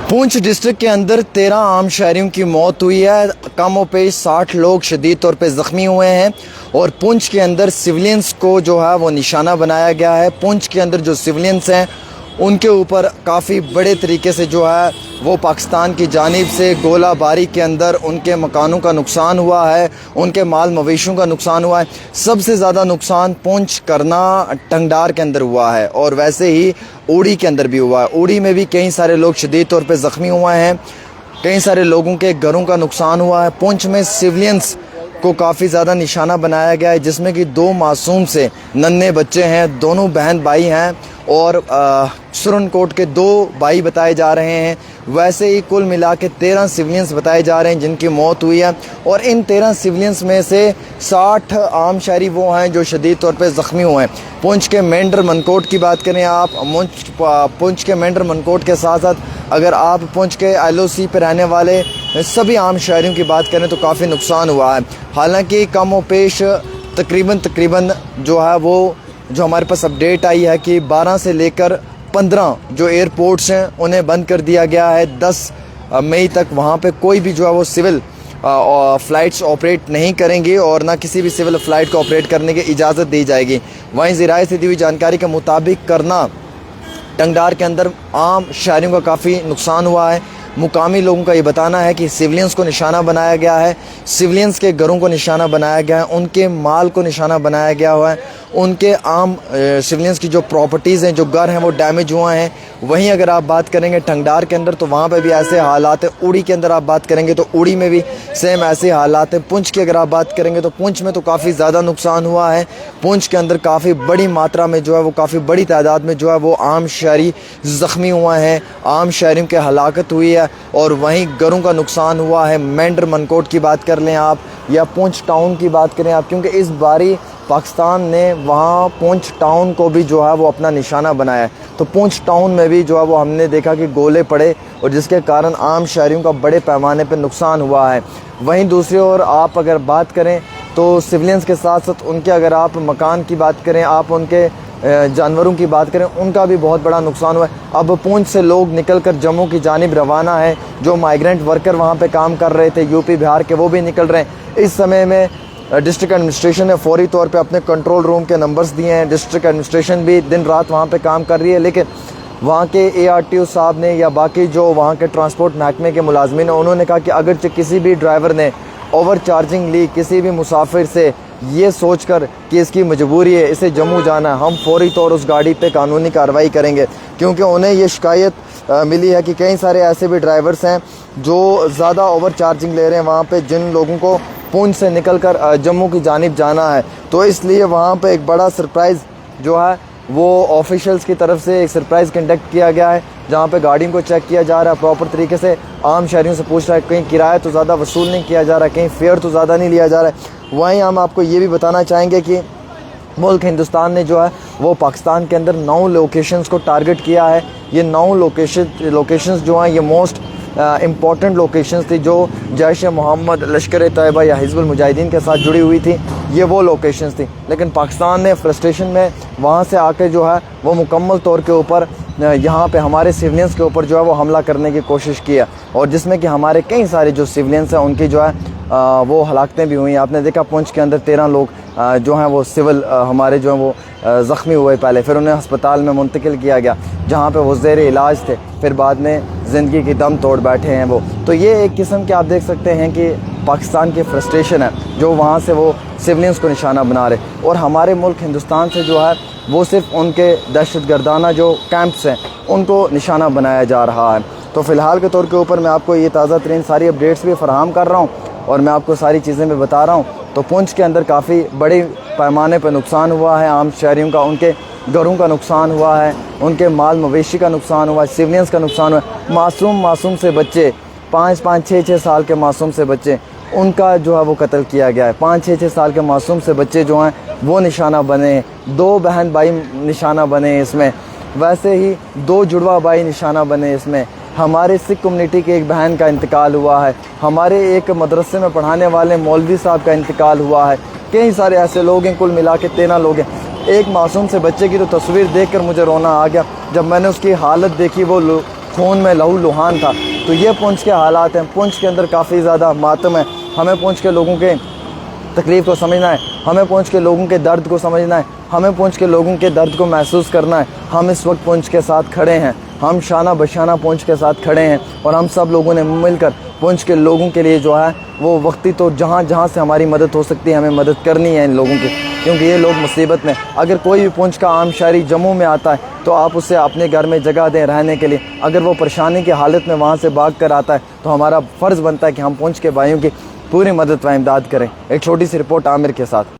Poonch district के अंदर 13 आम शहरियों की मौत हुई है। कम व पेश 60 लोग शदीद तौर पे ज़ख्मी हुए हैं और पुंछ के अंदर सिविलियंस को जो है वो निशाना बनाया गया है। पुंछ के अंदर जो सिविलियंस हैं उनके ऊपर काफ़ी बड़े तरीके से जो है वो पाकिस्तान की जानिब से गोलाबारी के अंदर उनके मकानों का नुकसान हुआ है, उनके माल मवेशियों का नुकसान हुआ है। सबसे ज़्यादा नुकसान पुंछ, करना, टंगडार के अंदर हुआ है और वैसे ही उड़ी के अंदर भी हुआ है। उड़ी में भी कई सारे लोग शदीद तौर पे ज़ख्मी हुए हैं, कई सारे लोगों के घरों का नुकसान हुआ है। पुंछ में सिविलियंस को काफ़ी ज़्यादा निशाना बनाया गया है, जिसमें कि 2 मासूम से नन्हे बच्चे हैं, दोनों बहन भाई हैं और सुरनकोट के 2 भाई बताए जा रहे हैं। वैसे ही कुल मिला के 13 सिविलियंस बताए जा रहे हैं जिनकी मौत हुई है और इन 13 सिविलियंस में से 60 आम शहरी वो हैं जो शदीद तौर पे ज़ख्मी हुए हैं। पुंछ के मेंढर मनकोट की बात करें आप, पुंछ के मेंढर मनकोट के साथ साथ अगर आप पुंछ के LOC पे रहने वाले सभी आम शहरियों की बात करें तो काफ़ी नुकसान हुआ है। हालांकि कम व पेश तकरीबन जो है वो जो हमारे पास अपडेट आई है कि 12 से लेकर 15 जो एयरपोर्ट्स हैं उन्हें बंद कर दिया गया है। 10 मई तक वहाँ पे कोई भी जो है वो सिविल फ़्लाइट्स ऑपरेट नहीं करेंगी और ना किसी भी सिविल फ़्लाइट को ऑपरेट करने की इजाज़त दी जाएगी। वहीं ज़राए से दी हुई जानकारी के मुताबिक करना टंगडार के अंदर आम शहरियों का काफ़ी नुकसान हुआ है। मुकामी लोगों का ये बताना है कि सिविलियंस को निशाना बनाया गया है, सिविलियंस के घरों को निशाना बनाया गया है, उनके माल को निशाना बनाया गया हुआ है, उनके आम सिविलियंस की जो प्रॉपर्टीज़ हैं, जो घर हैं वो डैमेज हुए हैं। वहीं अगर आप बात करेंगे टंगडार के अंदर तो वहाँ पे भी ऐसे हालात है। उड़ी के अंदर आप बात करेंगे तो उड़ी में भी सेम ऐसे हालात हैं। पुंछ की अगर आप बात करेंगे तो पुंछ में तो काफ़ी ज़्यादा नुकसान हुआ है। पुंछ के अंदर काफ़ी बड़ी मात्रा में जो है वो काफ़ी बड़ी तादाद में जो है वो आम शहरी ज़ख्मी हुए हैं, आम शहरियों की हलाकत हुई है और वहीं घरों का नुकसान हुआ है। मेंढर मनकोट की बात कर लें आप या पुंछ टाउन की बात करें आप, क्योंकि इस बारी पाकिस्तान ने वहाँ पुंछ टाउन को भी जो है वो अपना निशाना बनाया है। तो पुंछ टाउन में भी जो है वो हमने देखा कि गोले पड़े और जिसके कारण आम शहरियों का बड़े पैमाने पर नुकसान हुआ है। वहीं दूसरी ओर आप अगर बात करें तो सिविलियंस के साथ साथ उनके अगर आप मकान की बात करें, आप उनके जानवरों की बात करें, उनका भी बहुत बड़ा नुकसान हुआ है। अब पुंछ से लोग निकल कर जम्मू की जानिब रवाना है। जो माइग्रेंट वर्कर वहाँ पे काम कर रहे थे यूपी बिहार के, वो भी निकल रहे हैं। इस समय में डिस्ट्रिक्ट एडमिनिस्ट्रेशन ने फौरी तौर पे अपने कंट्रोल रूम के नंबर्स दिए हैं। डिस्ट्रिक्ट एडमिनिस्ट्रेशन भी दिन रात वहाँ पे काम कर रही है, लेकिन वहाँ के ARTO साहब ने या बाकी जो वहाँ के ट्रांसपोर्ट महकमे के मुलाजमीन हैं, उन्होंने कहा कि अगर किसी भी ड्राइवर ने ओवर चार्जिंग ली किसी भी मुसाफिर से, ये सोचकर कि इसकी मजबूरी है, इसे जम्मू जाना है, हम फौरी तौर उस गाड़ी पे कानूनी कार्रवाई करेंगे। क्योंकि उन्हें ये शिकायत मिली है कि कई सारे ऐसे भी ड्राइवर्स हैं जो ज़्यादा ओवर चार्जिंग ले रहे हैं वहाँ पे, जिन लोगों को पुंछ से निकलकर जम्मू की जानिब जाना है। तो इसलिए वहाँ पे एक बड़ा सरप्राइज़ जो है वो ऑफिशियल्स की तरफ से एक सरप्राइज़ कंडक्ट किया गया है, जहाँ पे गाड़ियों को चेक किया जा रहा है प्रॉपर तरीके से। आम शहरियों से पूछ रहा है कहीं किराया तो ज़्यादा वसूल नहीं किया जा रहा है, कहीं फेयर तो ज़्यादा नहीं लिया जा रहा है। वहीं हम आपको ये भी बताना चाहेंगे कि मुल्क हिंदुस्तान ने जो है वो पाकिस्तान के अंदर 9 लोकेशंस को टारगेट किया है। ये 9 लोकेशंस जो हैं ये मोस्ट इम्पॉर्टेंट लोकेशंस थी जो जैश मोहम्मद, लश्कर तैयबा या हिज़्बुल मुजाहिदीन के साथ जुड़ी हुई थी। ये वो लोकेशंस थी, लेकिन पाकिस्तान ने फ्रस्ट्रेशन में वहाँ से आके जो है वो मुकम्मल तौर के ऊपर यहाँ पे हमारे सिविलियंस के ऊपर जो है वो हमला करने की कोशिश की है और जिसमें कि हमारे कई सारे जो सिविलियंस हैं उनकी जो है वो हलाकतें भी हुई। आपने देखा पुंछ के अंदर 13 लोग जो हैं वो सिविल हमारे जो हैं वो ज़ख्मी हुए पहले, फिर उन्हें अस्पताल में मुंतकिल किया गया जहाँ पे वो ज़ेर इलाज थे, फिर बाद में ज़िंदगी की दम तोड़ बैठे हैं वो। तो ये एक किस्म के आप देख सकते हैं कि पाकिस्तान की फ्रस्ट्रेशन है जो वहाँ से वो सिविलियंस को निशाना बना रहे और हमारे मुल्क हिंदुस्तान से जो है वो सिर्फ उनके दहशतगर्दाना जो कैंप्स हैं उनको निशाना बनाया जा रहा है। तो फ़िलहाल के तौर के ऊपर मैं आपको ये ताज़ा तरीन सारी अपडेट्स भी फ़राहम कर रहा हूँ और मैं आपको सारी चीज़ें भी बता रहा हूँ। तो पुंछ के अंदर काफ़ी बड़े पैमाने पर नुकसान हुआ है आम शहरियों का, उनके घरों का नुकसान हुआ है, उनके माल मवेशी का नुकसान हुआ है, सिविलियंस का नुकसान हुआ है। मासूम से बच्चे 5-5, 6-6 साल के मासूम से बच्चे, उनका जो है वो कत्ल किया गया है। 5-6 साल के मासूम से बच्चे जो हैं वो निशाना बने, 2 बहन भाई निशाना बने इसमें, वैसे ही 2 जुड़वा भाई निशाना बने इसमें। हमारे सिख कम्युनिटी के एक बहन का इंतकाल हुआ है, हमारे एक मदरसे में पढ़ाने वाले मौलवी साहब का इंतकाल हुआ है, कई सारे ऐसे लोग हैं, कुल मिला के 13 लोग हैं। एक मासूम से बच्चे की तो तस्वीर देखकर मुझे रोना आ गया जब मैंने उसकी हालत देखी। वो خون میں لہو لہان تھا۔ تو یہ پونچھ کے حالات ہیں، پونچھ کے اندر کافی زیادہ ماتم ہے۔ ہمیں پونچھ کے لوگوں کے تکلیف کو سمجھنا ہے، ہمیں پونچھ کے لوگوں کے درد کو سمجھنا ہے، ہمیں پونچھ کے لوگوں کے درد کو محسوس کرنا ہے۔ ہم اس وقت پونچھ کے ساتھ کھڑے ہیں، ہم شانہ بشانہ پونچھ کے ساتھ کھڑے ہیں، اور ہم سب لوگوں نے مل کر پونچھ کے لوگوں کے لیے جو ہے وہ وقتی طور جہاں جہاں سے ہماری مدد ہو سکتی ہے ہمیں مدد کرنی ہے ان لوگوں کی، کیونکہ یہ لوگ مصیبت میں۔ اگر کوئی بھی پونچھ کا عام شہری جموں میں آتا ہے تو آپ اسے اپنے گھر میں جگہ دیں رہنے کے لیے۔ اگر وہ پریشانی کی حالت میں وہاں سے بھاگ کر آتا ہے تو ہمارا فرض بنتا ہے کہ ہم پونچھ کے بھائیوں کی پوری مدد و امداد کریں۔ ایک چھوٹی سی رپورٹ عامر کے ساتھ۔